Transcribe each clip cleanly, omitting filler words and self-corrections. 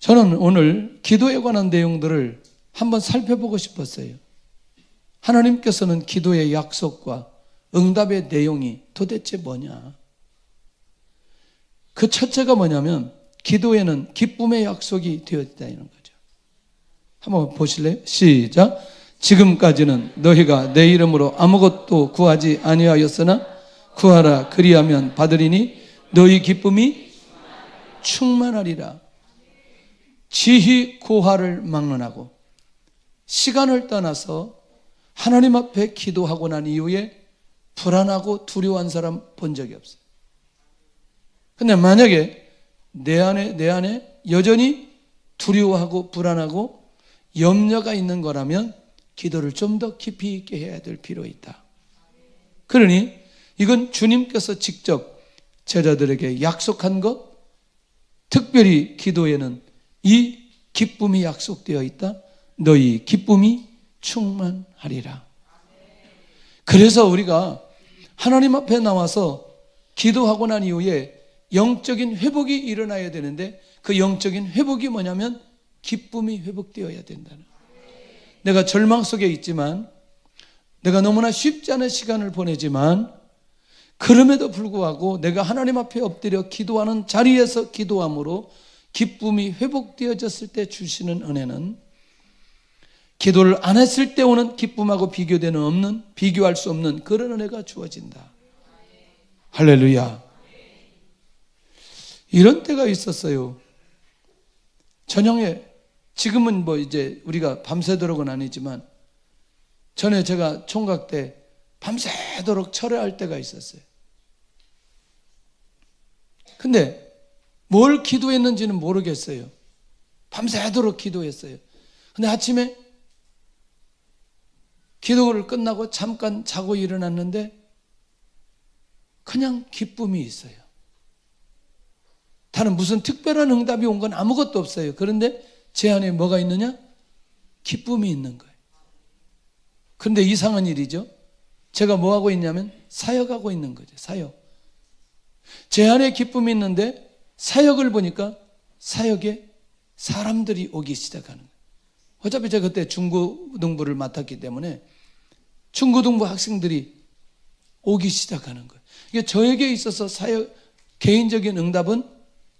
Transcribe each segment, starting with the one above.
저는 오늘 기도에 관한 내용들을 한번 살펴보고 싶었어요. 하나님께서는 기도의 약속과 응답의 내용이 도대체 뭐냐? 그 첫째가 뭐냐면 기도에는 기쁨의 약속이 되어 있다는 거죠. 한번 보실래요? 시작. 지금까지는 너희가 내 이름으로 아무것도 구하지 아니하였으나 구하라 그리하면 받으리니 너희 기쁨이 충만하리라. 지히 고하를 막론하고 시간을 떠나서 하나님 앞에 기도하고 난 이후에 불안하고 두려워한 사람 본 적이 없어요. 근데 만약에 내 안에 여전히 두려워하고 불안하고 염려가 있는 거라면 기도를 좀 더 깊이 있게 해야 될 필요가 있다. 그러니 이건 주님께서 직접 제자들에게 약속한 것, 특별히 기도에는 이 기쁨이 약속되어 있다. 너희 기쁨이 충만하리라. 그래서 우리가 하나님 앞에 나와서 기도하고 난 이후에 영적인 회복이 일어나야 되는데 그 영적인 회복이 뭐냐면 기쁨이 회복되어야 된다는. 내가 절망 속에 있지만 내가 너무나 쉽지 않은 시간을 보내지만 그럼에도 불구하고 내가 하나님 앞에 엎드려 기도하는 자리에서 기도함으로 기쁨이 회복되어졌을 때 주시는 은혜는 기도를 안 했을 때 오는 기쁨하고 비교할 수 없는 그런 은혜가 주어진다. 할렐루야. 이런 때가 있었어요. 저녁에, 지금은 이제 우리가 밤새도록은 아니지만 전에 제가 총각 때 밤새도록 철회할 때가 있었어요. 근데 뭘 기도했는지는 모르겠어요. 밤새도록 기도했어요. 근데 아침에 기도를 끝나고 잠깐 자고 일어났는데 그냥 기쁨이 있어요. 다른 무슨 특별한 응답이 온 건 아무것도 없어요. 그런데 제 안에 뭐가 있느냐? 기쁨이 있는 거예요. 그런데 이상한 일이죠. 제가 뭐 하고 있냐면 사역하고 있는 거죠. 사역. 제 안에 기쁨이 있는데 사역을 보니까 사역에 사람들이 오기 시작하는 거예요. 어차피 제가 그때 중고등부를 맡았기 때문에 중고등부 학생들이 오기 시작하는 거예요. 이게 저에게 있어서 개인적인 응답은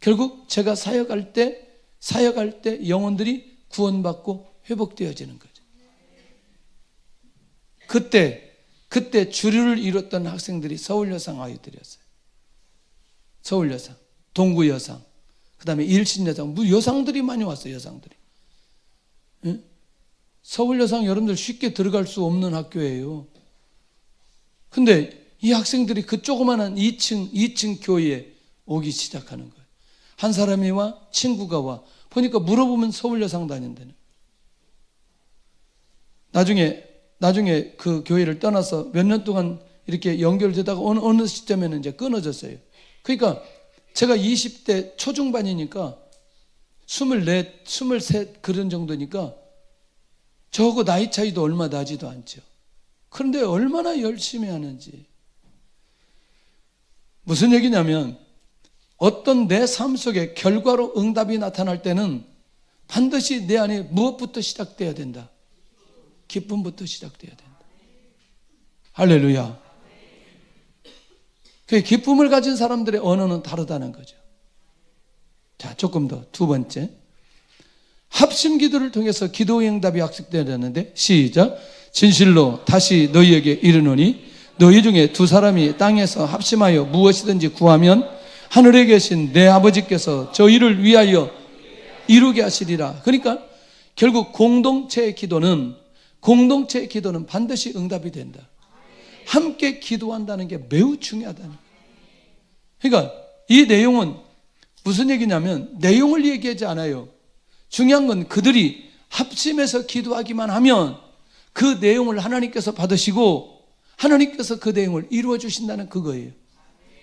결국 제가 사역할 때 영혼들이 구원받고 회복되어지는 거죠. 그때 주류를 이뤘던 학생들이 서울여상 아이들이었어요. 서울여상, 동구여상, 그 다음에 일신여상, 여상들이 많이 왔어요. 여상들이. 예? 서울여상 여러분들 쉽게 들어갈 수 없는 학교예요. 근데 이 학생들이 그 조그마한 2층 교회에 오기 시작하는 거예요. 한 사람이 와, 친구가 와. 보니까 물어보면 서울여상 다닌다는. 나중에 그 교회를 떠나서 몇 년 동안 이렇게 연결되다가 어느 시점에는 이제 끊어졌어요. 그러니까 제가 20대 초중반이니까 24, 23 그런 정도니까 저하고 나이 차이도 얼마 나지도 않죠. 그런데 얼마나 열심히 하는지. 무슨 얘기냐면 어떤 내 삶 속에 결과로 응답이 나타날 때는 반드시 내 안에 무엇부터 시작돼야 된다? 기쁨부터 시작돼야 된다. 할렐루야. 그 기쁨을 가진 사람들의 언어는 다르다는 거죠. 자, 조금 더. 두 번째. 합심 기도를 통해서 기도의 응답이 약속되었는데 시작. 진실로 다시 너희에게 이르노니 너희 중에 두 사람이 땅에서 합심하여 무엇이든지 구하면 하늘에 계신 내 아버지께서 저희를 위하여 이루게 하시리라. 그러니까 결국 공동체의 기도는 반드시 응답이 된다. 함께 기도한다는 게 매우 중요하다는 거예요. 그러니까 이 내용은 무슨 얘기냐면 내용을 얘기하지 않아요. 중요한 건 그들이 합심해서 기도하기만 하면 그 내용을 하나님께서 받으시고 하나님께서 그 내용을 이루어 주신다는 그거예요.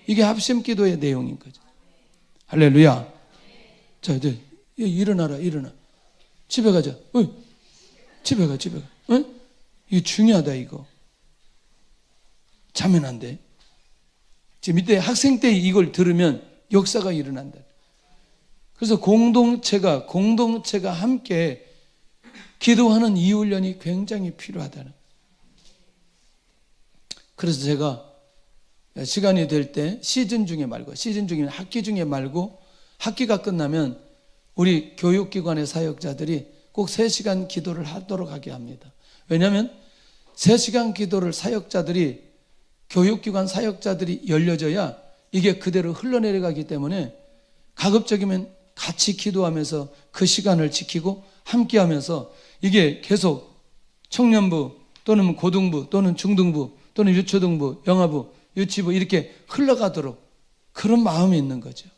이게 합심 기도의 내용인 거죠. 할렐루야. 자, 이제 일어나라. 집에 가자. 집에 가. 이거 중요하다 이거. 자면 안 돼. 지금 밑에 학생 때 이걸 들으면 역사가 일어난다. 그래서 공동체가 함께 기도하는 이 훈련이 굉장히 필요하다는. 그래서 제가 시간이 될 때 시즌 중에 학기 중에 말고 학기가 끝나면 우리 교육기관의 사역자들이 꼭 3시간 기도를 하도록 하게 합니다. 왜냐하면 3시간 기도를 교육기관 사역자들이 열려져야 이게 그대로 흘러내려가기 때문에 가급적이면 같이 기도하면서 그 시간을 지키고 함께하면서 이게 계속 청년부 또는 고등부 또는 중등부 또는 유초등부, 영아부, 유치부 이렇게 흘러가도록 그런 마음이 있는 거죠.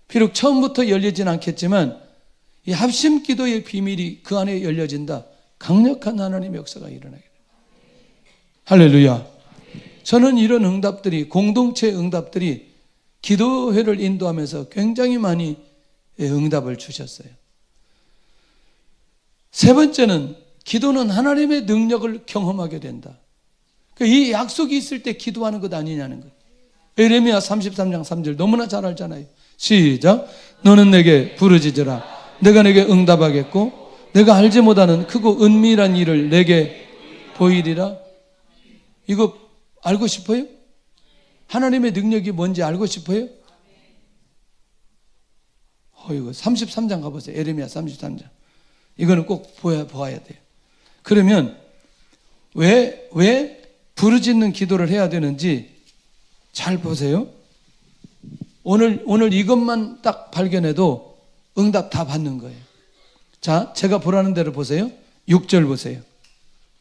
비록 처음부터 열리진 않겠지만 이 합심 기도의 비밀이 그 안에 열려진다. 강력한 하나님의 역사가 일어나게 됩니다. 할렐루야. 저는 이런 응답들이, 공동체 응답들이 기도회를 인도하면서 굉장히 많이 응답을 주셨어요. 세 번째는 기도는 하나님의 능력을 경험하게 된다. 이 약속이 있을 때 기도하는 것 아니냐는 거예요. 에레미야 33장 3절 너무나 잘 알잖아요. 시작. 너는 내게 부르짖으라. 내가 내게 응답하겠고 내가 알지 못하는 크고 은밀한 일을 내게 보이리라. 이거 알고 싶어요? 하나님의 능력이 뭔지 알고 싶어요? 이거 33장 가보세요. 에레미야 33장. 이거는 꼭 보아야 돼요. 그러면 왜 부르짖는 기도를 해야 되는지 잘 보세요. 오늘 이것만 딱 발견해도 응답 다 받는 거예요. 자, 제가 보라는 대로 보세요. 6절 보세요.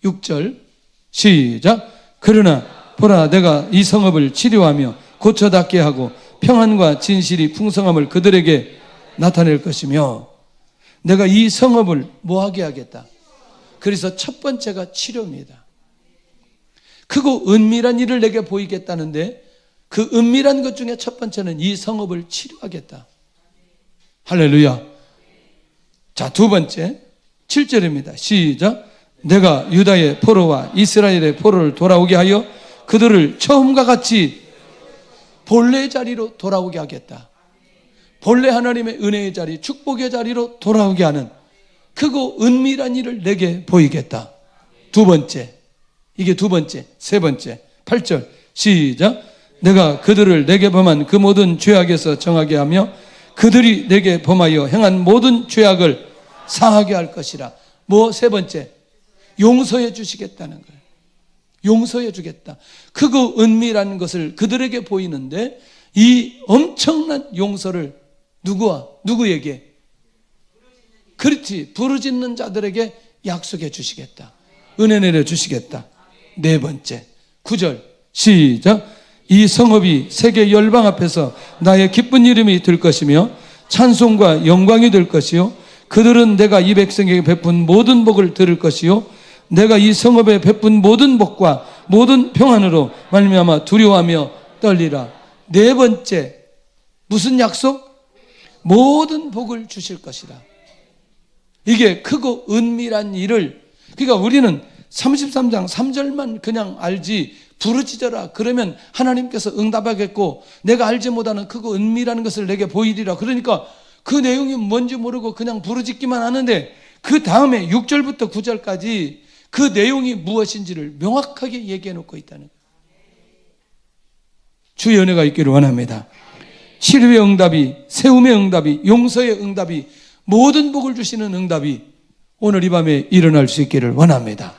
6절 시작. 그러나 보라, 내가 이 성읍을 치료하며 고쳐 닦게 하고 평안과 진실이 풍성함을 그들에게 나타낼 것이며 내가 이 성읍을 뭐하게 하겠다. 그래서 첫 번째가 치료입니다. 크고 은밀한 일을 내게 보이겠다는데 그 은밀한 것 중에 첫 번째는 이 성읍을 치료하겠다. 할렐루야. 자, 두 번째 7절입니다. 시작. 내가 유다의 포로와 이스라엘의 포로를 돌아오게 하여 그들을 처음과 같이 본래 자리로 돌아오게 하겠다. 본래 하나님의 은혜의 자리, 축복의 자리로 돌아오게 하는 크고 은밀한 일을 내게 보이겠다. 두 번째, 이게 두 번째. 세 번째 8절 시작. 내가 그들을 내게 범한 그 모든 죄악에서 정하게 하며 그들이 내게 범하여 행한 모든 죄악을 사하게 할 것이라. 뭐 세 번째, 용서해 주시겠다는 거예요. 용서해 주겠다. 크고 은밀한 것을 그들에게 보이는데 이 엄청난 용서를 누구에게? 그렇지, 부르짖는 자들에게 약속해 주시겠다. 은혜 내려 주시겠다. 네 번째 9절 시작. 이 성읍이 세계 열방 앞에서 나의 기쁜 이름이 될 것이며 찬송과 영광이 될 것이요 그들은 내가 이 백성에게 베푼 모든 복을 들을 것이요 내가 이 성읍에 베푼 모든 복과 모든 평안으로 말미암아 두려워하며 떨리라. 네 번째 무슨 약속? 모든 복을 주실 것이라. 이게 크고 은밀한 일을, 그러니까 우리는 33장 3절만 그냥 알지 부르짖어라 그러면 하나님께서 응답하겠고 내가 알지 못하는 크고 은밀한 것을 내게 보이리라. 그러니까 그 내용이 뭔지 모르고 그냥 부르짖기만 하는데 그 다음에 6절부터 9절까지 그 내용이 무엇인지를 명확하게 얘기해 놓고 있다는 거예요. 주의 은혜가 있기를 원합니다. 치료의 응답이, 세움의 응답이, 용서의 응답이, 모든 복을 주시는 응답이 오늘 이 밤에 일어날 수 있기를 원합니다.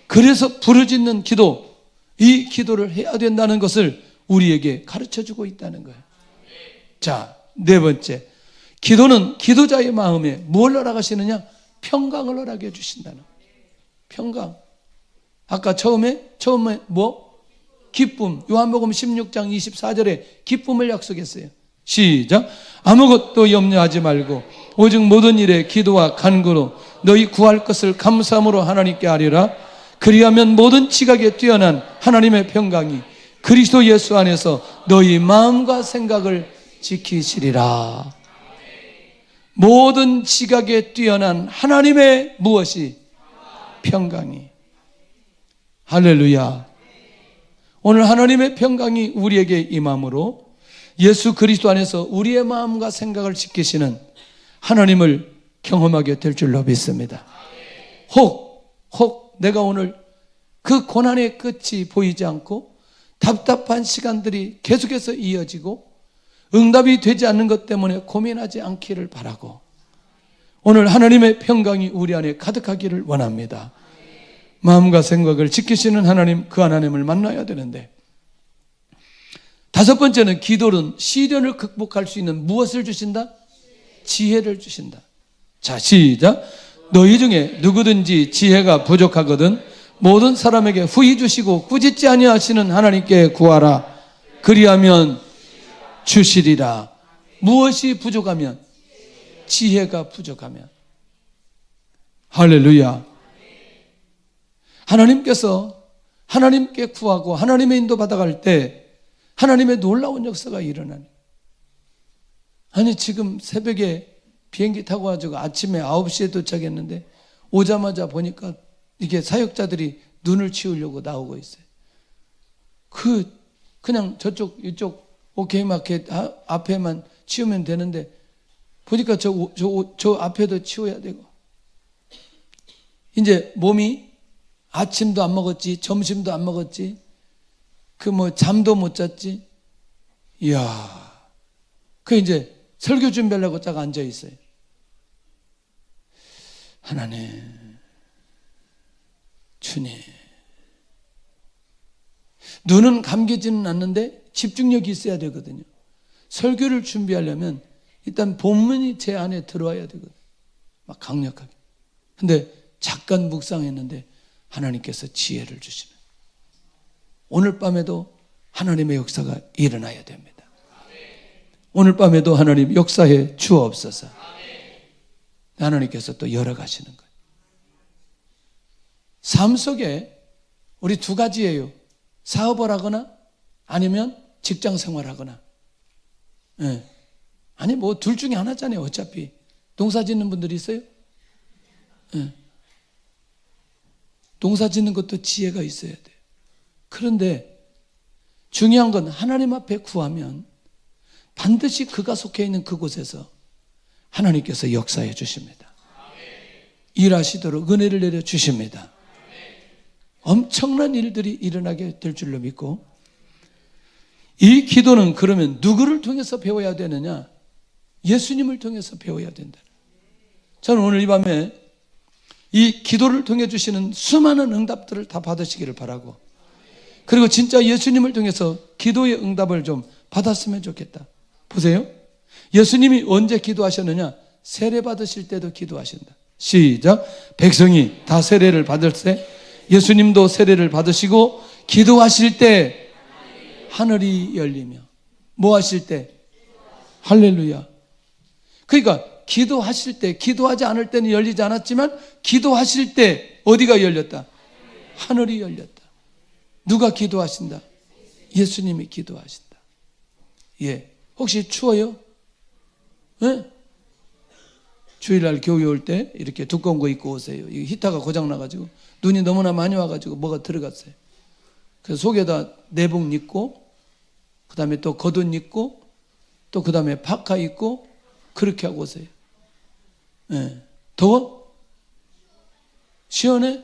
그래서 부르짖는 기도, 이 기도를 해야 된다는 것을 우리에게 가르쳐주고 있다는 거예요. 자, 네 번째, 기도는 기도자의 마음에 뭘 허락하시느냐? 평강을 허락해 주신다는 거예요. 평강. 아까 처음에 뭐? 기쁨. 요한복음 16장 24절에 기쁨을 약속했어요. 시작. 아무것도 염려하지 말고 오직 모든 일에 기도와 간구로 너희 구할 것을 감사함으로 하나님께 아뢰라. 그리하면 모든 지각에 뛰어난 하나님의 평강이 그리스도 예수 안에서 너희 마음과 생각을 지키시리라. 모든 지각에 뛰어난 하나님의 무엇이? 평강이. 할렐루야. 오늘 하나님의 평강이 우리에게 임함으로 예수 그리스도 안에서 우리의 마음과 생각을 지키시는 하나님을 경험하게 될 줄로 믿습니다. 혹 내가 오늘 그 고난의 끝이 보이지 않고 답답한 시간들이 계속해서 이어지고 응답이 되지 않는 것 때문에 고민하지 않기를 바라고, 오늘 하나님의 평강이 우리 안에 가득하기를 원합니다. 마음과 생각을 지키시는 하나님, 그 하나님을 만나야 되는데, 다섯 번째는 기도는 시련을 극복할 수 있는 무엇을 주신다? 지혜를 주신다. 자, 시작. 너희 중에 누구든지 지혜가 부족하거든 모든 사람에게 후히 주시고 꾸짖지 아니하시는 하나님께 구하라. 그리하면 주시리라. 무엇이 부족하면? 지혜가 부족하면. 할렐루야. 하나님께서 하나님께 구하고 하나님의 인도 받아갈 때 하나님의 놀라운 역사가 일어나는. 아니, 지금 새벽에 비행기 타고 가지고 아침에 9시에 도착했는데 오자마자 보니까 이게 사역자들이 눈을 치우려고 나오고 있어요. 그냥 이쪽 오케이 마켓 앞에만 치우면 되는데 보니까 저 앞에도 치워야 되고, 이제 몸이 아침도 안 먹었지, 점심도 안 먹었지, 잠도 못 잤지. 이야, 이제 설교 준비하려고 딱 앉아 있어요. 하나님, 주님. 눈은 감기지는 않는데 집중력이 있어야 되거든요. 설교를 준비하려면 일단 본문이 제 안에 들어와야 되거든요. 막 강력하게. 근데 잠깐 묵상했는데 하나님께서 지혜를 주시는, 오늘 밤에도 하나님의 역사가 일어나야 됩니다. 오늘 밤에도 하나님 역사해 주옵소서. 하나님께서 또 열어가시는 거예요. 삶 속에 우리 두 가지예요. 사업을 하거나 아니면 직장 생활하거나. 네. 아니 둘 중에 하나잖아요. 어차피 농사 짓는 분들이 있어요. 네. 농사 짓는 것도 지혜가 있어야 돼요. 그런데 중요한 건 하나님 앞에 구하면 반드시 그가 속해 있는 그곳에서 하나님께서 역사해 주십니다. 일하시도록 은혜를 내려 주십니다. 엄청난 일들이 일어나게 될 줄로 믿고, 이 기도는 그러면 누구를 통해서 배워야 되느냐? 예수님을 통해서 배워야 된다. 저는 오늘 이 밤에 이 기도를 통해 주시는 수많은 응답들을 다 받으시기를 바라고, 그리고 진짜 예수님을 통해서 기도의 응답을 좀 받았으면 좋겠다. 보세요. 예수님이 언제 기도하셨느냐? 세례 받으실 때도 기도하신다. 시작. 백성이 다 세례를 받을 때 예수님도 세례를 받으시고 기도하실 때 하늘이 열리며, 뭐 하실 때? 할렐루야. 그러니까 기도하실 때, 기도하지 않을 때는 열리지 않았지만 기도하실 때 어디가 열렸다? 하늘이 열렸다. 누가 기도하신다? 예수님이 기도하신다. 예. 혹시 추워요? 네? 주일날 교회 올 때 이렇게 두꺼운 거 입고 오세요. 이 히터가 고장나가지고 눈이 너무나 많이 와가지고 뭐가 들어갔어요. 그래서 속에다 내복 입고, 그 다음에 또 겉옷 입고, 또 그 다음에 파카 입고, 그렇게 하고 오세요. 네. 더워? 시원해?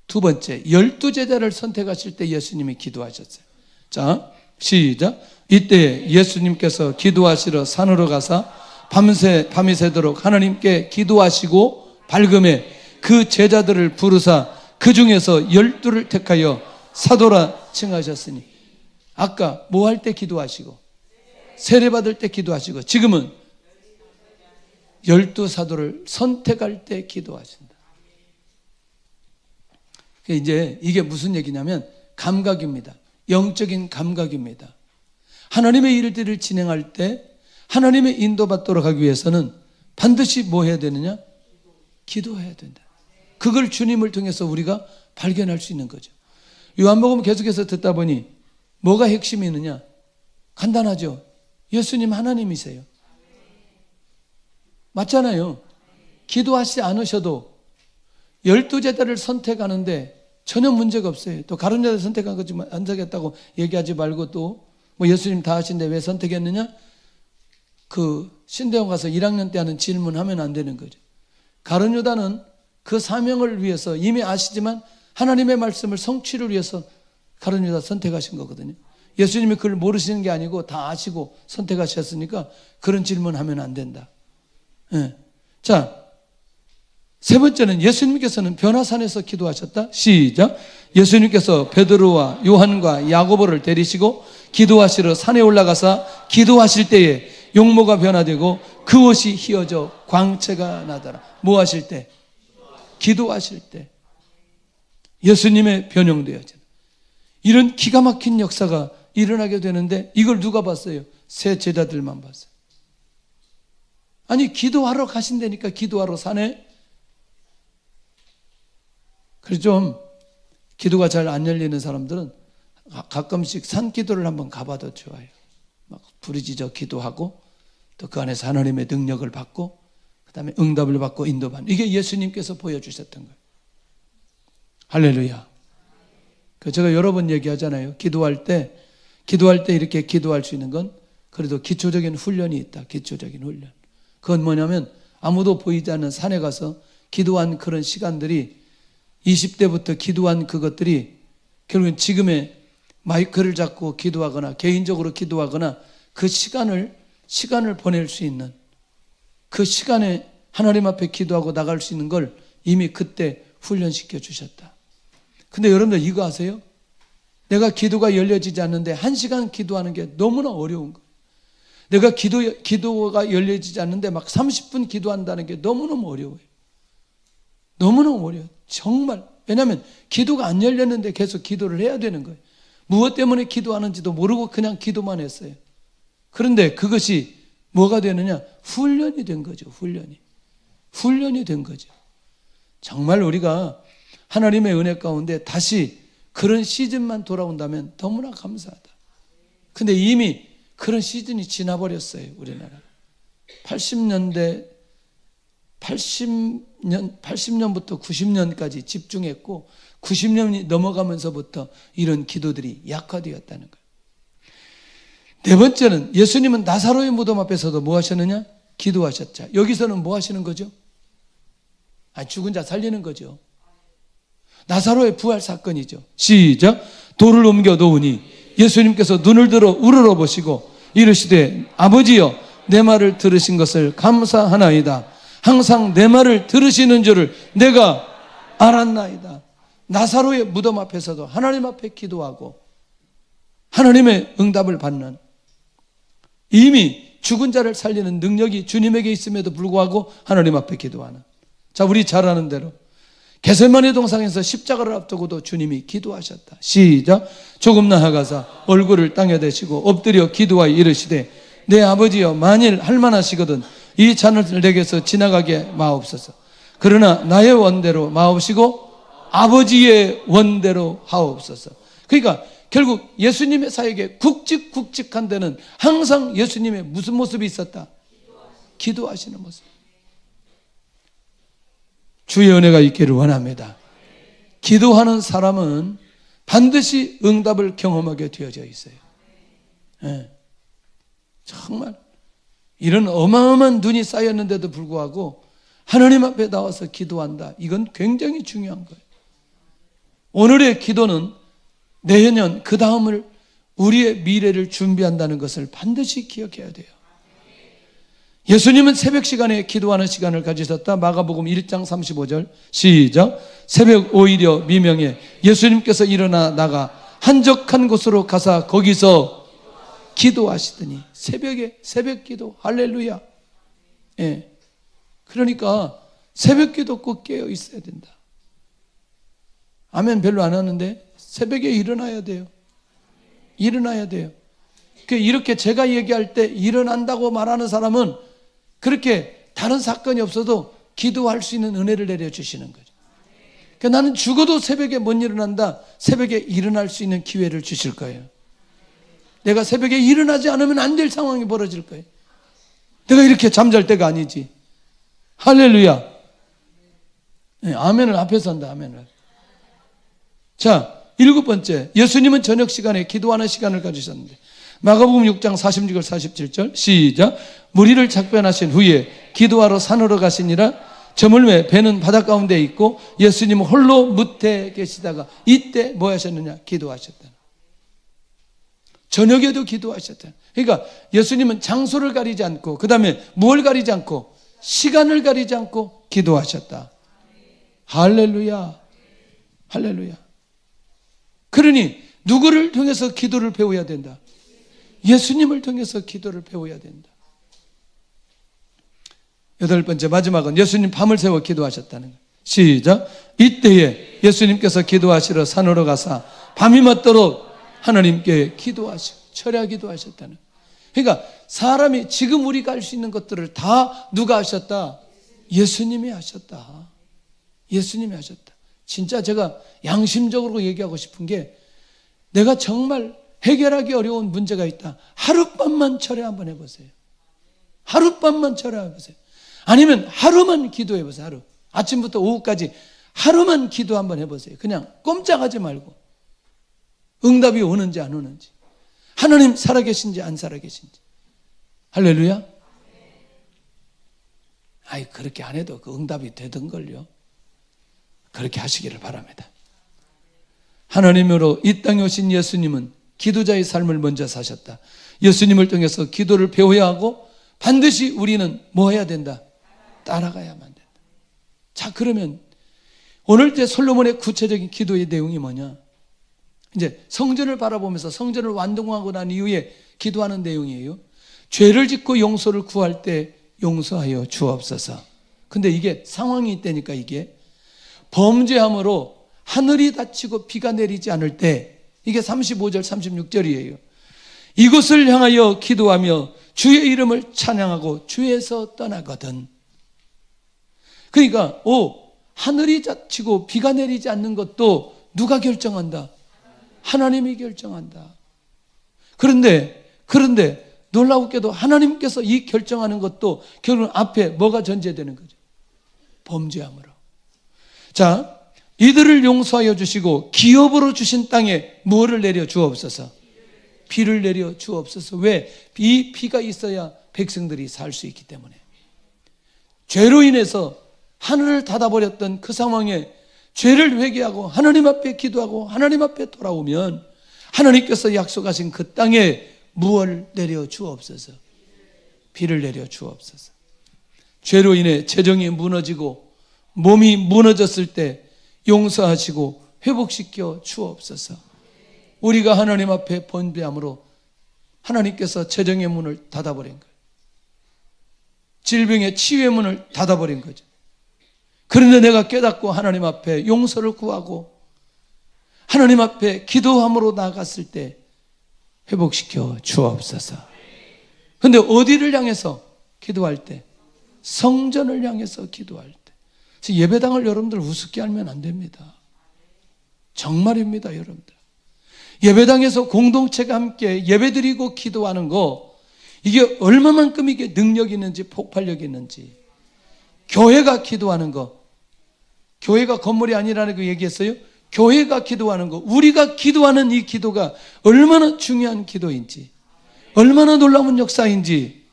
두 번째, 12제자를 선택하실 때 예수님이 기도하셨어요. 자, 시작. 이때 예수님께서 기도하시러 산으로 가사 밤이 새도록 하나님께 기도하시고 밝음에 그 제자들을 부르사 그 중에서 12를 택하여 사도라 칭하셨으니, 아까 뭐 할 때 기도하시고 세례 받을 때 기도하시고 지금은 12사도를 선택할 때 기도하신다. 이제 이게 무슨 얘기냐면 감각입니다. 영적인 감각입니다. 하나님의 일들을 진행할 때 하나님의 인도받도록 하기 위해서는 반드시 뭐 해야 되느냐? 기도해야 된다. 그걸 주님을 통해서 우리가 발견할 수 있는 거죠. 요한복음 계속해서 듣다 보니 뭐가 핵심이 있느냐? 간단하죠. 예수님 하나님이세요. 맞잖아요. 기도하시지 않으셔도 12제자를 선택하는데 전혀 문제가 없어요. 또 가룟 유다 선택한 거지만 안 되겠다고 얘기하지 말고 또 뭐 예수님 다 하신데 왜 선택했느냐? 그 신대원 가서 1학년 때 하는 질문하면 안 되는 거죠. 가룟 유다는 그 사명을 위해서 이미 아시지만 하나님의 말씀을 성취를 위해서 가룟 유다 선택하신 거거든요. 예수님이 그걸 모르시는 게 아니고 다 아시고 선택하셨으니까 그런 질문하면 안 된다. 예. 자, 세 번째는 예수님께서는 변화산에서 기도하셨다. 시작. 예수님께서 베드로와 요한과 야고보를 데리시고 기도하시러 산에 올라가사 기도하실 때에 용모가 변화되고 그 옷이 휘어져 광채가 나더라. 뭐 하실 때? 기도하실 때. 예수님의 변형되어지는 이런 기가 막힌 역사가 일어나게 되는데 이걸 누가 봤어요? 세 제자들만 봤어요. 아니 기도하러 가신다니까 기도하러 산에. 그래서 좀 기도가 잘 안 열리는 사람들은 가끔씩 산 기도를 한번 가봐도 좋아요. 막 부르짖어 기도하고 또 그 안에서 하나님의 능력을 받고 그 다음에 응답을 받고 인도받는 이게 예수님께서 보여주셨던 거예요. 할렐루야. 제가 여러 번 얘기하잖아요. 기도할 때 이렇게 기도할 수 있는 건 그래도 기초적인 훈련이 있다. 기초적인 훈련. 그건 뭐냐면 아무도 보이지 않는 산에 가서 기도한 그런 시간들이 20대부터 기도한 그것들이 결국은 지금의 마이크를 잡고 기도하거나 개인적으로 기도하거나 그 시간을 보낼 수 있는 그 시간에 하나님 앞에 기도하고 나갈 수 있는 걸 이미 그때 훈련시켜 주셨다. 근데 여러분들 이거 아세요? 내가 기도가 열려지지 않는데 1시간 기도하는 게 너무나 어려운 거예요. 내가 기도가 열려지지 않는데 막 30분 기도한다는 게 너무너무 어려워요. 너무너무 어려워요. 정말. 왜냐하면 기도가 안 열렸는데 계속 기도를 해야 되는 거예요. 무엇 때문에 기도하는지도 모르고 그냥 기도만 했어요. 그런데 그것이 뭐가 되느냐? 훈련이 된 거죠. 훈련이 된 거죠. 정말 우리가 하나님의 은혜 가운데 다시 그런 시즌만 돌아온다면 너무나 감사하다. 근데 이미 그런 시즌이 지나버렸어요. 우리나라 80년부터 90년까지 집중했고 90년이 넘어가면서부터 이런 기도들이 약화되었다는 거예요. 네 번째는 예수님은 나사로의 무덤 앞에서도 뭐 하셨느냐? 기도하셨죠. 여기서는 뭐 하시는 거죠? 죽은 자 살리는 거죠. 나사로의 부활 사건이죠. 시작. 돌을 옮겨 놓으니 예수님께서 눈을 들어 우러러 보시고 이르시되 아버지여 내 말을 들으신 것을 감사하나이다. 항상 내 말을 들으시는 줄을 내가 알았나이다. 나사로의 무덤 앞에서도 하나님 앞에 기도하고 하나님의 응답을 받는 이미 죽은 자를 살리는 능력이 주님에게 있음에도 불구하고 하나님 앞에 기도하는. 자, 우리 잘 아는 대로 겟세마네 동상에서 십자가를 앞두고도 주님이 기도하셨다. 시작. 조금 나아가사 얼굴을 땅에 대시고 엎드려 기도하여 이르시되 내 아버지여 만일 할만하시거든 이 잔을 내게서 지나가게 마옵소서. 그러나 나의 원대로 마옵시고 아버지의 원대로 하옵소서. 그러니까 결국 예수님의 사역에 굵직굵직한 데는 항상 예수님의 무슨 모습이 있었다? 기도하시는 모습. 주의 은혜가 있기를 원합니다. 기도하는 사람은 반드시 응답을 경험하게 되어져 있어요. 네. 정말 이런 어마어마한 눈이 쌓였는데도 불구하고 하나님 앞에 나와서 기도한다. 이건 굉장히 중요한 거예요. 오늘의 기도는 내년 그 다음을 우리의 미래를 준비한다는 것을 반드시 기억해야 돼요. 예수님은 새벽 시간에 기도하는 시간을 가지셨다. 마가복음 1장 35절 시작. 새벽 오히려 미명에 예수님께서 일어나 나가 한적한 곳으로 가사 거기서 기도하시더니 새벽에 새벽 기도. 할렐루야. 예. 그러니까 새벽 기도 꼭 깨어 있어야 된다. 아멘 별로 안 하는데 새벽에 일어나야 돼요. 일어나야 돼요. 이렇게 제가 얘기할 때 일어난다고 말하는 사람은 그렇게 다른 사건이 없어도 기도할 수 있는 은혜를 내려주시는 거죠. 그러니까 나는 죽어도 새벽에 못 일어난다. 새벽에 일어날 수 있는 기회를 주실 거예요. 내가 새벽에 일어나지 않으면 안 될 상황이 벌어질 거예요. 내가 이렇게 잠잘 때가 아니지. 할렐루야. 네, 아멘을 앞에서 한다. 아멘을. 자, 7번째, 예수님은 저녁 시간에 기도하는 시간을 가지셨는데 마가복음 6장 46절 47절 시작. 무리를 작변하신 후에 기도하러 산으로 가시니라. 저물매 배는 바닷 가운데 있고 예수님은 홀로 무태 계시다가 이때 뭐 하셨느냐? 기도하셨다. 저녁에도 기도하셨다. 그러니까 예수님은 장소를 가리지 않고 그 다음에 뭘 가리지 않고 시간을 가리지 않고 기도하셨다. 할렐루야. 할렐루야. 그러니 누구를 통해서 기도를 배워야 된다? 예수님을 통해서 기도를 배워야 된다. 8번째 마지막은 예수님 밤을 새워 기도하셨다는 거예요. 시작. 이때에 예수님께서 기도하시러 산으로 가사 밤이 맞도록 하나님께 기도하시고 철야 기도하셨다는 거예요. 그러니까 사람이 지금 우리가 할 수 있는 것들을 다 누가 하셨다? 예수님이 하셨다. 예수님이 하셨다. 진짜 제가 양심적으로 얘기하고 싶은 게 내가 정말 해결하기 어려운 문제가 있다. 하룻밤만 철야 한번 해보세요. 하룻밤만 철야 해보세요. 아니면 하루만 기도해 보세요. 하루. 아침부터 오후까지 하루만 기도 한번 해보세요. 그냥 꼼짝하지 말고 응답이 오는지 안 오는지, 하나님 살아계신지 안 살아계신지. 할렐루야. 아이 그렇게 안 해도 그 응답이 되던걸요. 그렇게 하시기를 바랍니다. 하나님으로 이 땅에 오신 예수님은 기도자의 삶을 먼저 사셨다. 예수님을 통해서 기도를 배워야 하고 반드시 우리는 뭐 해야 된다? 따라가야만 된다. 자, 그러면 오늘 때 솔로몬의 구체적인 기도의 내용이 뭐냐? 이제 성전을 바라보면서 성전을 완성하고 난 이후에 기도하는 내용이에요. 죄를 짓고 용서를 구할 때 용서하여 주옵소서. 근데 이게 상황이 있다니까. 이게 범죄함으로 하늘이 닫히고 비가 내리지 않을 때, 이게 35절 36절이에요 이곳을 향하여 기도하며 주의 이름을 찬양하고 주에서 떠나거든. 그러니까 하늘이 닫히고 비가 내리지 않는 것도 누가 결정한다? 하나님이 결정한다. 그런데 놀라우게도 하나님께서 이 결정하는 것도 결국 앞에 뭐가 전제되는 거죠? 범죄함으로. 자, 이들을 용서하여 주시고 기업으로 주신 땅에 무엇을 내려 주옵소서? 비를 내려 주옵소서. 왜? 이 비가 있어야 백성들이 살 수 있기 때문에. 죄로 인해서 하늘을 닫아버렸던 그 상황에 죄를 회개하고 하나님 앞에 기도하고 하나님 앞에 돌아오면 하나님께서 약속하신 그 땅에 무엇을 내려 주옵소서? 비를 내려 주옵소서. 죄로 인해 재정이 무너지고 몸이 무너졌을 때 용서하시고 회복시켜 주옵소서. 우리가 하나님 앞에 번뇌함으로 하나님께서 재정의 문을 닫아버린 거예요. 질병의 치유의 문을 닫아버린 거죠. 그런데 내가 깨닫고 하나님 앞에 용서를 구하고 하나님 앞에 기도함으로 나아갔을 때 회복시켜 주옵소서. 그런데 어디를 향해서 기도할 때? 성전을 향해서 기도할 때. 예배당을 여러분들 우습게 알면 안 됩니다. 정말입니다, 여러분들. 예배당에서 공동체가 함께 예배드리고 기도하는 거, 이게 얼마만큼 이게 능력이 있는지 폭발력이 있는지. 교회가 기도하는 거, 교회가 건물이 아니라는 거 얘기했어요. 교회가 기도하는 거, 우리가 기도하는 이 기도가 얼마나 중요한 기도인지, 얼마나 놀라운 역사인지,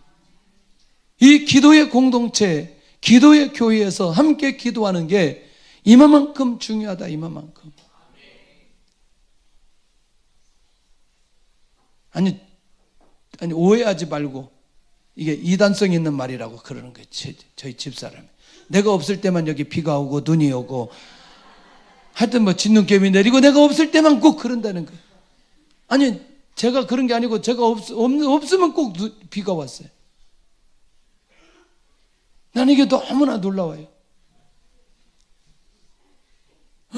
이 기도의 공동체, 기도의 교회에서 함께 기도하는 게 이만큼 중요하다. 이만큼. 아니 오해하지 말고 이게 이단성 있는 말이라고 그러는 거예요. 저희 집사람이. 내가 없을 때만 여기 비가 오고 눈이 오고 하여튼 뭐 진눈깨비 내리고 내가 없을 때만 꼭 그런다는 거예요. 아니 제가 그런 게 아니고 제가 없으면 꼭 비가 왔어요. 난 이게 너무나 놀라워요.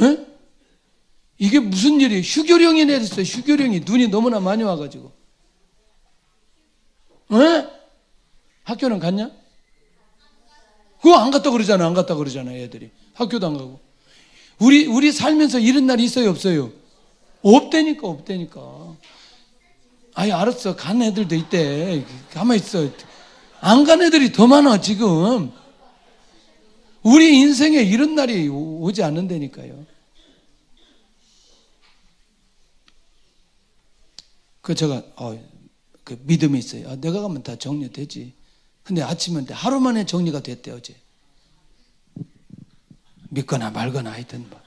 에? 이게 무슨 일이에요? 휴교령이 내렸어요. 휴교령이. 눈이 너무나 많이 와가지고. 에? 학교는 갔냐? 그거 안 갔다 그러잖아. 안 갔다 그러잖아. 애들이. 학교도 안 가고. 우리 살면서 이런 날이 있어요? 없어요? 없다니까. 아이 알았어. 간 애들도 있대. 가만히 있어. 안 간 애들이 더 많아 지금. 우리 인생에 이런 날이 오지 않는다니까요. 제가 그 믿음이 있어요. 내가 가면 다 정리되지. 근데 아침인데 하루 만에 정리가 됐대 어제. 믿거나 말거나 하여튼 뭐.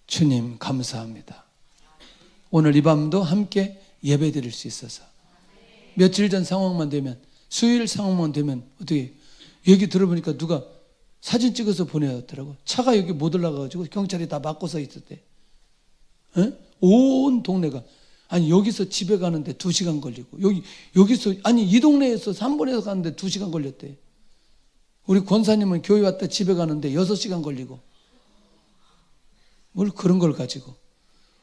주님 감사합니다. 오늘 이 밤도 함께 예배 드릴 수 있어서. 며칠 전 상황만 되면, 수요일 상황만 되면 어떻게 얘기 들어보니까 누가 사진 찍어서 보내왔더라고. 차가 여기 못 올라가가지고 경찰이 다 막고서 있었대. 온 동네가. 아니 여기서 집에 가는데 2시간 걸리고 여기서 아니 이 동네에서 3번에서 가는데 2시간 걸렸대. 우리 권사님은 교회 왔다 집에 가는데 6시간 걸리고. 뭘 그런 걸 가지고.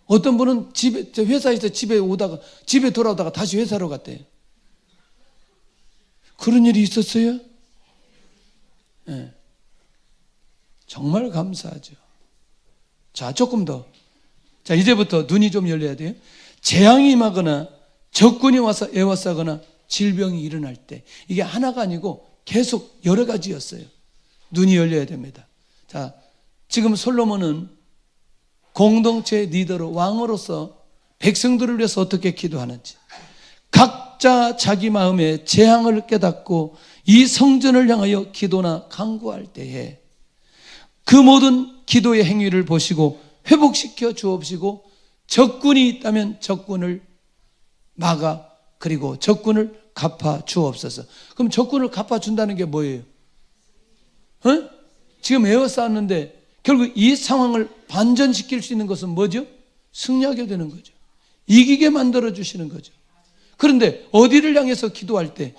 어떤 분은 회사에서 집에 돌아오다가 다시 회사로 갔대. 그런 일이 있었어요? 네. 정말 감사하죠. 자, 조금 더. 자, 이제부터 눈이 좀 열려야 돼요. 재앙이 임하거나 적군이 와서 애워싸거나 질병이 일어날 때, 이게 하나가 아니고 계속 여러 가지였어요. 눈이 열려야 됩니다. 자, 지금 솔로몬은 공동체 리더로, 왕으로서 백성들을 위해서 어떻게 기도하는지, 각자 자기 마음에 재앙을 깨닫고 이 성전을 향하여 기도나 간구할 때에 그 모든 기도의 행위를 보시고 회복시켜 주옵시고, 적군이 있다면 적군을 막아, 그리고 적군을 갚아 주옵소서. 그럼 적군을 갚아 준다는 게 뭐예요? 지금 에워싸웠는데 결국 이 상황을 반전시킬 수 있는 것은 뭐죠? 승리하게 되는 거죠. 이기게 만들어 주시는 거죠. 그런데 어디를 향해서 기도할 때,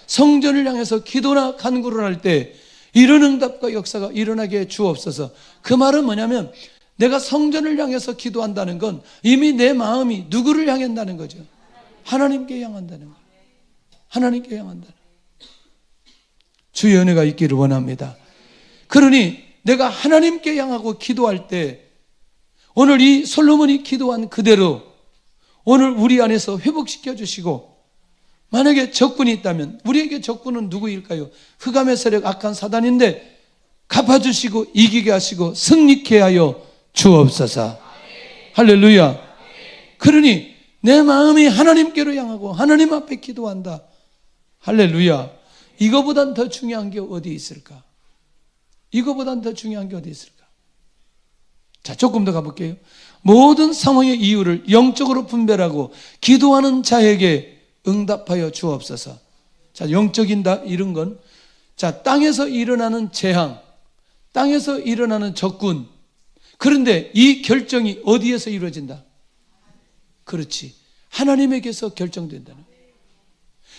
성전을 향해서 기도나 간구를 할 때 이런 응답과 역사가 일어나게 주옵소서. 그 말은 뭐냐면, 내가 성전을 향해서 기도한다는 건 이미 내 마음이 누구를 향한다는 거죠? 하나님께 향한다는 거예요. 하나님께 향한다는 거예요. 주의 은혜가 있기를 원합니다. 그러니 내가 하나님께 향하고 기도할 때, 오늘 이 솔로몬이 기도한 그대로 오늘 우리 안에서 회복시켜 주시고, 만약에 적군이 있다면 우리에게 적군은 누구일까요? 흑암의 세력, 악한 사단인데 갚아주시고 이기게 하시고 승리케 하여 주옵소서. 할렐루야. 그러니 내 마음이 하나님께로 향하고 하나님 앞에 기도한다. 할렐루야. 이거보단 더 중요한 게 어디 있을까? 이거보단 더 중요한 게 어디 있을까? 자, 조금 더 가볼게요. 모든 상황의 이유를 영적으로 분별하고 기도하는 자에게 응답하여 주옵소서. 자, 영적인 이런 건, 자, 땅에서 일어나는 재앙, 땅에서 일어나는 적군. 그런데 이 결정이 어디에서 이루어진다? 그렇지, 하나님에게서 결정된다는 거예요.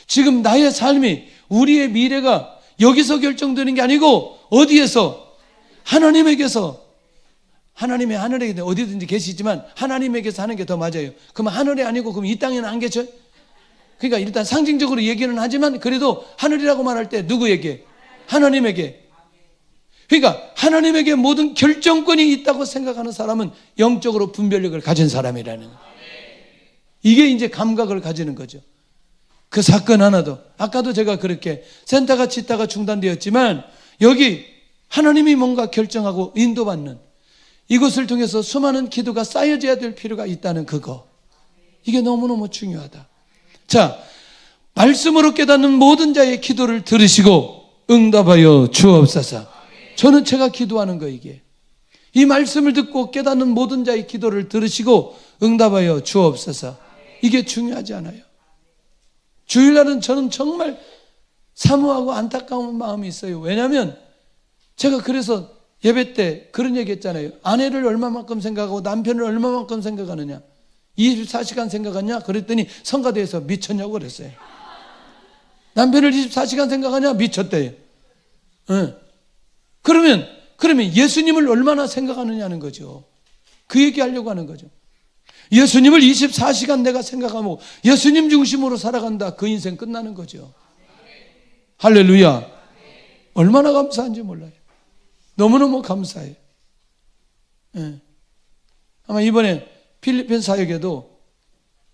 지금 나의 삶이, 우리의 미래가 여기서 결정되는 게 아니고 어디에서? 하나님에게서. 하나님의 하늘에 어디든지 계시지만 하나님에게서 하는 게 더 맞아요. 그럼 하늘이 아니고 그럼 이 땅에는 안 계셔요? 그러니까 일단 상징적으로 얘기는 하지만 그래도 하늘이라고 말할 때 누구에게? 하나님에게. 그러니까 하나님에게 모든 결정권이 있다고 생각하는 사람은 영적으로 분별력을 가진 사람이라는 거예요. 이게 이제 감각을 가지는 거죠. 그 사건 하나도, 아까도 제가 그렇게 센터가 짓다가 중단되었지만 여기 하나님이 뭔가 결정하고 인도받는, 이것을 통해서 수많은 기도가 쌓여져야 될 필요가 있다는 그거, 이게 너무너무 중요하다. 자, 말씀으로 깨닫는 모든 자의 기도를 들으시고 응답하여 주옵소서. 저는 제가 기도하는 거, 이게 이 말씀을 듣고 깨닫는 모든 자의 기도를 들으시고 응답하여 주옵소서. 이게 중요하지 않아요? 주일날은 저는 정말 사모하고 안타까운 마음이 있어요. 왜냐하면 제가 그래서 예배 때 그런 얘기 했잖아요. 아내를 얼마만큼 생각하고 남편을 얼마만큼 생각하느냐, 24시간 생각하냐? 그랬더니 성가대에서 미쳤냐고 그랬어요. 남편을 24시간 생각하냐? 미쳤대요. 그러면 예수님을 얼마나 생각하느냐는 거죠. 그 얘기하려고 하는 거죠. 예수님을 24시간 내가 생각하고 예수님 중심으로 살아간다. 그 인생 끝나는 거죠. 할렐루야. 얼마나 감사한지 몰라요. 너무너무 감사해요. 아마 이번에 필리핀 사역에도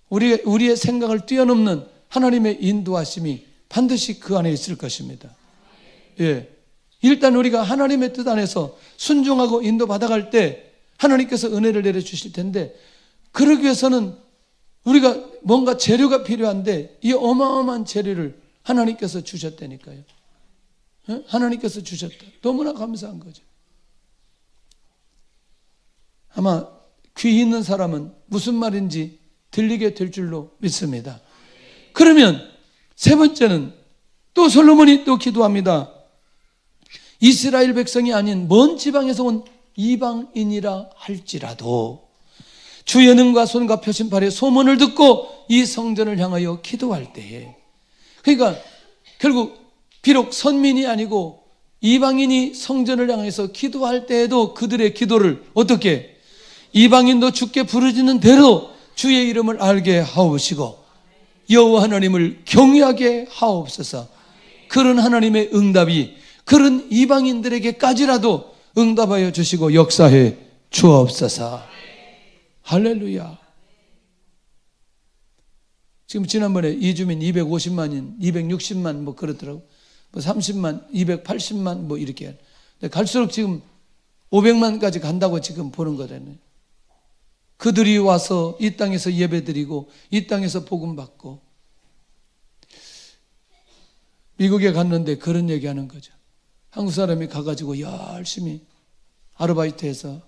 우리의 생각을 뛰어넘는 하나님의 인도하심이 반드시 그 안에 있을 것입니다. 예. 일단 우리가 하나님의 뜻 안에서 순종하고 인도받아갈 때 하나님께서 은혜를 내려주실 텐데, 그러기 위해서는 우리가 뭔가 재료가 필요한데 이 어마어마한 재료를 하나님께서 주셨다니까요. 하나님께서 주셨다. 너무나 감사한 거죠. 아마 귀 있는 사람은 무슨 말인지 들리게 될 줄로 믿습니다. 그러면 세 번째는 또 솔로몬이 또 기도합니다. 이스라엘 백성이 아닌 먼 지방에서 온 이방인이라 할지라도 주 예능과 손과 펴신 팔의 소문을 듣고 이 성전을 향하여 기도할 때에, 그러니까 결국 비록 선민이 아니고 이방인이 성전을 향해서 기도할 때에도 그들의 기도를 어떻게, 이방인도 주께 부르짖는 대로 주의 이름을 알게 하옵시고 여호와 하나님을 경외하게 하옵소서. 그런 하나님의 응답이 그런 이방인들에게까지라도 응답하여 주시고 역사해 주옵소서. 할렐루야. 지금 지난번에 이주민 250만인, 260만 뭐 그렇더라고. 뭐 30만, 280만 뭐 이렇게. 근데 갈수록 지금 500만까지 간다고 지금 보는 거잖아요. 그들이 와서 이 땅에서 예배드리고 이 땅에서 복음 받고. 미국에 갔는데 그런 얘기하는 거죠. 한국 사람이 가가지고 열심히 아르바이트해서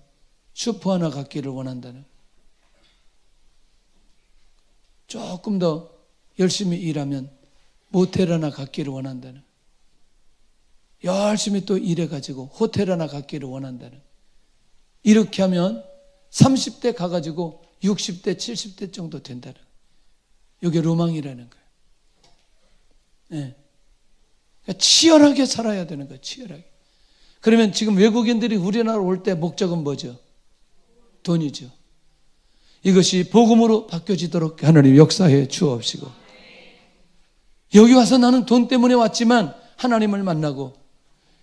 슈퍼 하나 갖기를 원한다는, 조금 더 열심히 일하면 모텔 하나 갖기를 원한다는, 열심히 또 일해가지고 호텔 하나 갖기를 원한다는, 이렇게 하면 30대 가가지고 60대 70대 정도 된다는, 이게 로망이라는 거예요. 네. 그러니까 치열하게 살아야 되는 거예요. 치열하게. 그러면 지금 외국인들이 우리나라 올 때 목적은 뭐죠? 돈이죠. 이것이 복음으로 바뀌어지도록 하나님 역사해 주옵시고, 여기 와서 나는 돈 때문에 왔지만 하나님을 만나고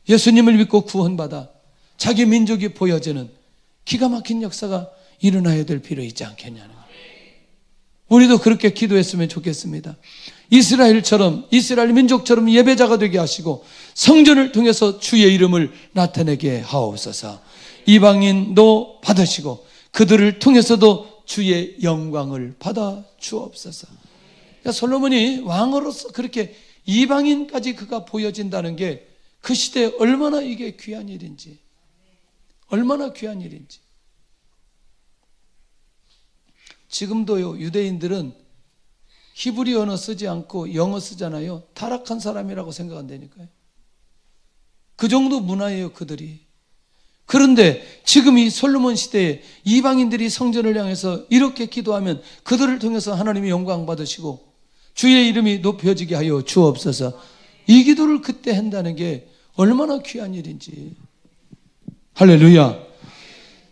예수님을 믿고 구원받아 자기 민족이 보여지는 기가 막힌 역사가 일어나야 될 필요 있지 않겠냐는 거예요. 우리도 그렇게 기도했으면 좋겠습니다. 이스라엘처럼, 이스라엘 민족처럼 예배자가 되게 하시고 성전을 통해서 주의 이름을 나타내게 하옵소서. 이방인도 받으시고 그들을 통해서도 주의 영광을 받아 주옵소서. 그러니까 솔로몬이 왕으로서 그렇게 이방인까지 그가 보여진다는 게 그 시대에 얼마나 이게 귀한 일인지, 얼마나 귀한 일인지. 지금도요, 유대인들은 히브리 언어 쓰지 않고 영어 쓰잖아요. 타락한 사람이라고 생각한다니까요. 그 정도 문화예요, 그들이. 그런데 지금 이 솔로몬 시대에 이방인들이 성전을 향해서 이렇게 기도하면 그들을 통해서 하나님이 영광 받으시고 주의 이름이 높여지게 하여 주옵소서. 이 기도를 그때 한다는 게 얼마나 귀한 일인지. 할렐루야.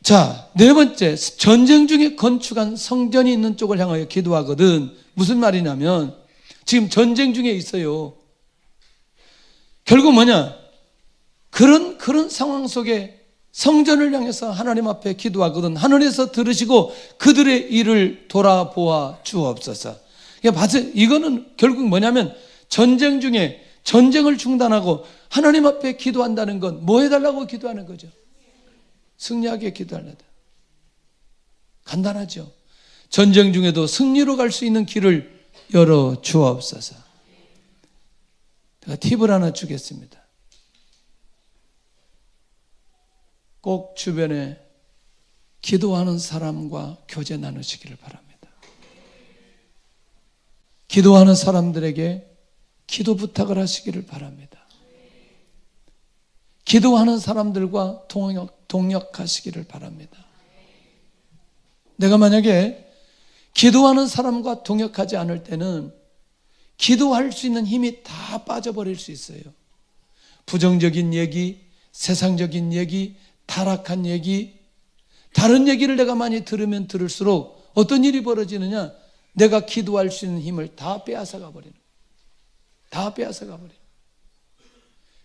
자, 네 번째, 전쟁 중에 건축한 성전이 있는 쪽을 향하여 기도하거든. 무슨 말이냐면 지금 전쟁 중에 있어요. 결국 뭐냐? 그런 상황 속에 성전을 향해서 하나님 앞에 기도하거든. 하늘에서 들으시고 그들의 일을 돌아보아 주옵소서. 이거는 결국 뭐냐면 전쟁 중에 전쟁을 중단하고 하나님 앞에 기도한다는 건 뭐 해달라고 기도하는 거죠? 승리하게 기도하려다. 간단하죠. 전쟁 중에도 승리로 갈 수 있는 길을 열어 주옵소서. 제가 팁을 하나 주겠습니다. 꼭 주변에 기도하는 사람과 교제 나누시기를 바랍니다. 기도하는 사람들에게 기도 부탁을 하시기를 바랍니다. 기도하는 사람들과 동역하시기를 바랍니다. 내가 만약에 기도하는 사람과 동역하지 않을 때는 기도할 수 있는 힘이 다 빠져버릴 수 있어요. 부정적인 얘기, 세상적인 얘기, 타락한 얘기, 다른 얘기를 내가 많이 들으면 들을수록 어떤 일이 벌어지느냐? 내가 기도할 수 있는 힘을 다 빼앗아가 버리는 거예요. 다 빼앗아가 버려요.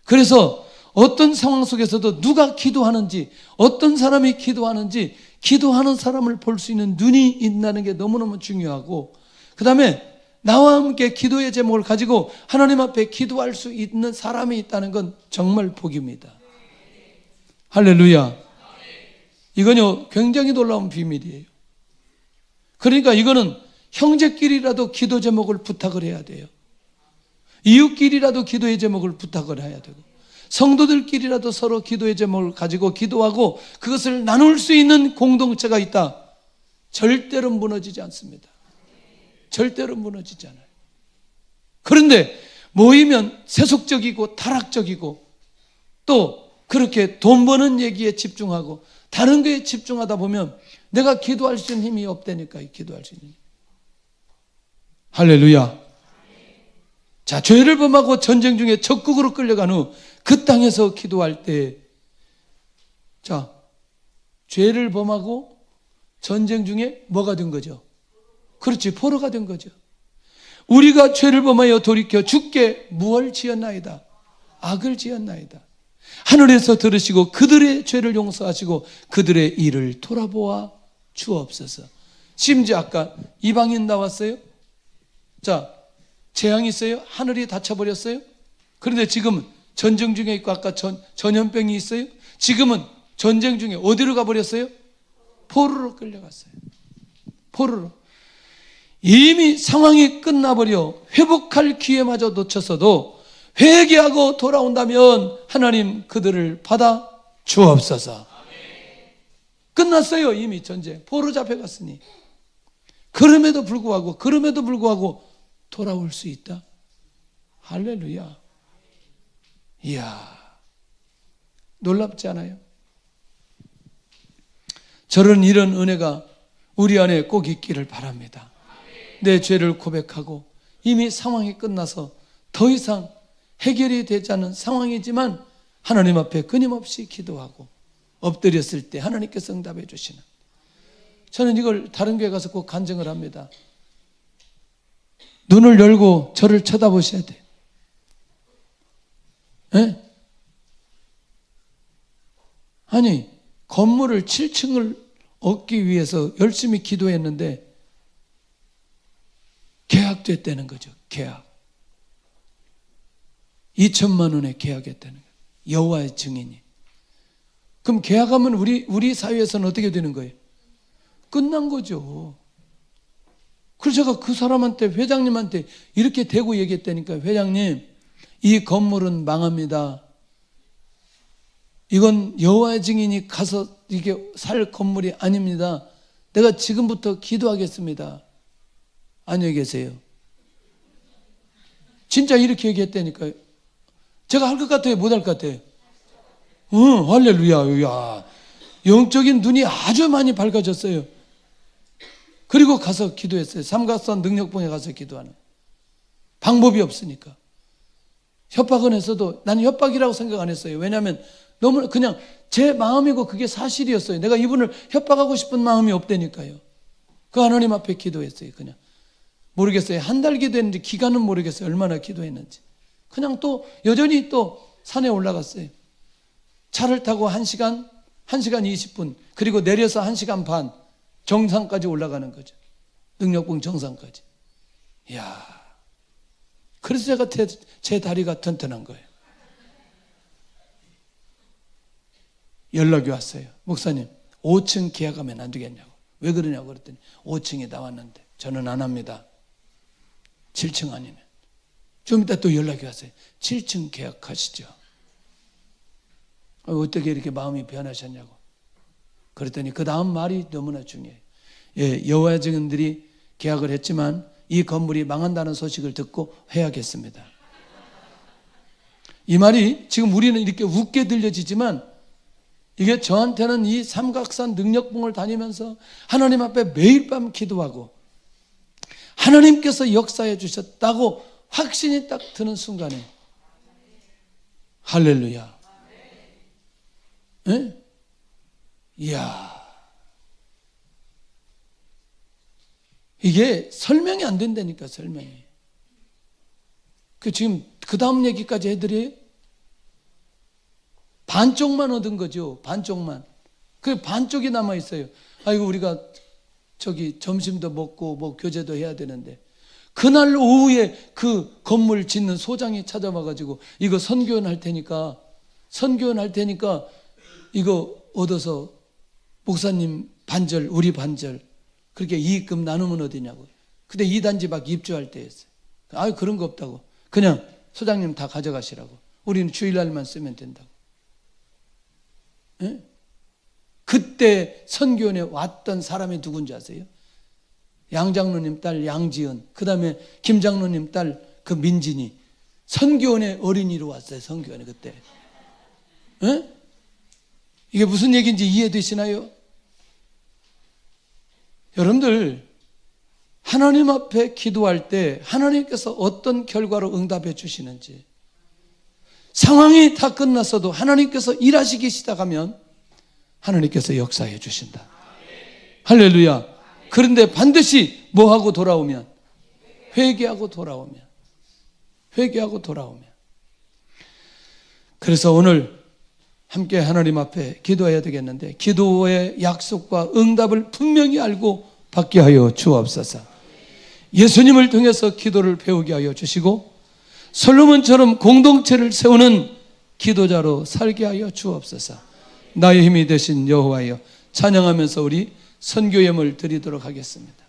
그래서 어떤 상황 속에서도 누가 기도하는지, 어떤 사람이 기도하는지, 기도하는 사람을 볼 수 있는 눈이 있다는 게 너무너무 중요하고, 그 다음에 나와 함께 기도의 제목을 가지고 하나님 앞에 기도할 수 있는 사람이 있다는 건 정말 복입니다. 할렐루야. 이건요, 굉장히 놀라운 비밀이에요. 그러니까 이거는 형제끼리라도 기도 제목을 부탁을 해야 돼요. 이웃끼리라도 기도의 제목을 부탁을 해야 되고, 성도들끼리라도 서로 기도의 제목을 가지고 기도하고 그것을 나눌 수 있는 공동체가 있다. 절대로 무너지지 않습니다. 절대로 무너지지 않아요. 그런데 모이면 세속적이고 타락적이고 또 그렇게 돈 버는 얘기에 집중하고 다른 거에 집중하다 보면 내가 기도할 수 있는 힘이 없다니까. 기도할 수 있는 힘. 할렐루야. 자, 죄를 범하고 전쟁 중에 적국으로 끌려간 후 그 땅에서 기도할 때, 자, 죄를 범하고 전쟁 중에 뭐가 된 거죠? 그렇지, 포로가 된 거죠. 우리가 죄를 범하여 돌이켜 주께 무엇을 지었나이다? 악을 지었나이다. 하늘에서 들으시고 그들의 죄를 용서하시고 그들의 일을 돌아보아 주옵소서. 심지어 아까 이방인 나왔어요. 자, 재앙이 있어요. 하늘이 닫혀버렸어요. 그런데 지금 전쟁 중에 있고 아까 전염병이 있어요. 지금은 전쟁 중에 어디로 가버렸어요? 포로로 끌려갔어요. 포로로. 이미 상황이 끝나버려 회복할 기회마저 놓쳤어도 회개하고 돌아온다면 하나님 그들을 받아 주옵소서. 끝났어요. 이미 전쟁. 포로 잡혀갔으니. 그럼에도 불구하고 돌아올 수 있다. 할렐루야. 이야, 놀랍지 않아요? 저런 이런 은혜가 우리 안에 꼭 있기를 바랍니다. 내 죄를 고백하고 이미 상황이 끝나서 더 이상 해결이 되지 않은 상황이지만 하나님 앞에 끊임없이 기도하고 엎드렸을 때 하나님께서 응답해 주시는, 저는 이걸 다른 교회 가서 꼭 간증을 합니다. 눈을 열고 저를 쳐다보셔야 돼요. 네? 아니, 건물을 7층을 얻기 위해서 열심히 기도했는데 계약됐다는 거죠. 계약. 2천만 원에 계약했다는 거예요. 여호와의 증인이. 그럼 계약하면 우리 사회에서는 어떻게 되는 거예요? 끝난 거죠. 그래서 제가 그 사람한테, 회장님한테 이렇게 대고 얘기했다니까요. 회장님, 이 건물은 망합니다. 이건 여호와의 증인이 가서 이게 살 건물이 아닙니다. 내가 지금부터 기도하겠습니다. 안녕히 계세요. 진짜 이렇게 얘기했다니까요. 제가 할 것 같아요? 못 할 것 같아요? 할렐루야. 야, 영적인 눈이 아주 많이 밝아졌어요. 그리고 가서 기도했어요. 삼각산 능력봉에 가서 기도하는. 방법이 없으니까. 협박은 했어도 나는 협박이라고 생각 안 했어요. 왜냐하면 너무 그냥 제 마음이고 그게 사실이었어요. 내가 이분을 협박하고 싶은 마음이 없다니까요. 그 하나님 앞에 기도했어요. 그냥 모르겠어요. 한 달 기도했는지 기간은 모르겠어요. 얼마나 기도했는지. 그냥 또 여전히 또 산에 올라갔어요. 차를 타고 1시간 20분, 그리고 내려서 1시간 반 정상까지 올라가는 거죠. 능력봉 정상까지. 이야, 그래서 제가 제 다리가 튼튼한 거예요. 연락이 왔어요. 목사님, 5층 계약하면 안 되겠냐고. 왜 그러냐고 그랬더니 5층이 나왔는데 저는 안 합니다. 7층 아니면. 좀 이따 또 연락이 왔어요. 7층 계약하시죠. 어떻게 이렇게 마음이 변하셨냐고. 그랬더니 그 다음 말이 너무나 중요해요. 예, 여호와의 증인들이 계약을 했지만 이 건물이 망한다는 소식을 듣고 회하겠습니다. 이 말이 지금 우리는 이렇게 웃게 들려지지만 이게 저한테는 이 삼각산 능력봉을 다니면서 하나님 앞에 매일 밤 기도하고 하나님께서 역사해 주셨다고 확신이 딱 드는 순간에, 할렐루야. 예? 이야, 이게 설명이 안 된다니까. 설명이. 지금 그 다음 얘기까지 해드려요? 반쪽만 얻은 거죠. 반쪽만. 그 반쪽이 남아 있어요. 아이고, 우리가 저기 점심도 먹고 뭐 교제도 해야 되는데, 그날 오후에 그 건물 짓는 소장이 찾아와 가지고 이거 선교원 할 테니까 이거 얻어서 목사님 반절, 우리 반절 그렇게 이익금 나누면 어디냐고. 근데 2단지밖에 입주할 때였어요. 그런 거 없다고. 그냥 소장님 다 가져가시라고. 우리는 주일날만 쓰면 된다고. 예? 그때 선교원에 왔던 사람이 누군지 아세요? 양 장로님 딸 양지은, 그 다음에 김 장로님 딸 그 민진이 선교원의 어린이로 왔어요. 선교원에 그때. 예? 이게 무슨 얘기인지 이해되시나요? 여러분들 하나님 앞에 기도할 때 하나님께서 어떤 결과로 응답해 주시는지, 상황이 다 끝났어도 하나님께서 일하시기 시작하면 하나님께서 역사해 주신다. 할렐루야. 그런데 반드시 뭐하고 돌아오면? 회개하고 돌아오면. 회개하고 돌아오면. 그래서 오늘 함께 하나님 앞에 기도해야 되겠는데, 기도의 약속과 응답을 분명히 알고 받게 하여 주옵소서. 예수님을 통해서 기도를 배우게 하여 주시고 솔로몬처럼 공동체를 세우는 기도자로 살게 하여 주옵소서. 나의 힘이 되신 여호와여, 찬양하면서 우리 선교 예물 드리도록 하겠습니다.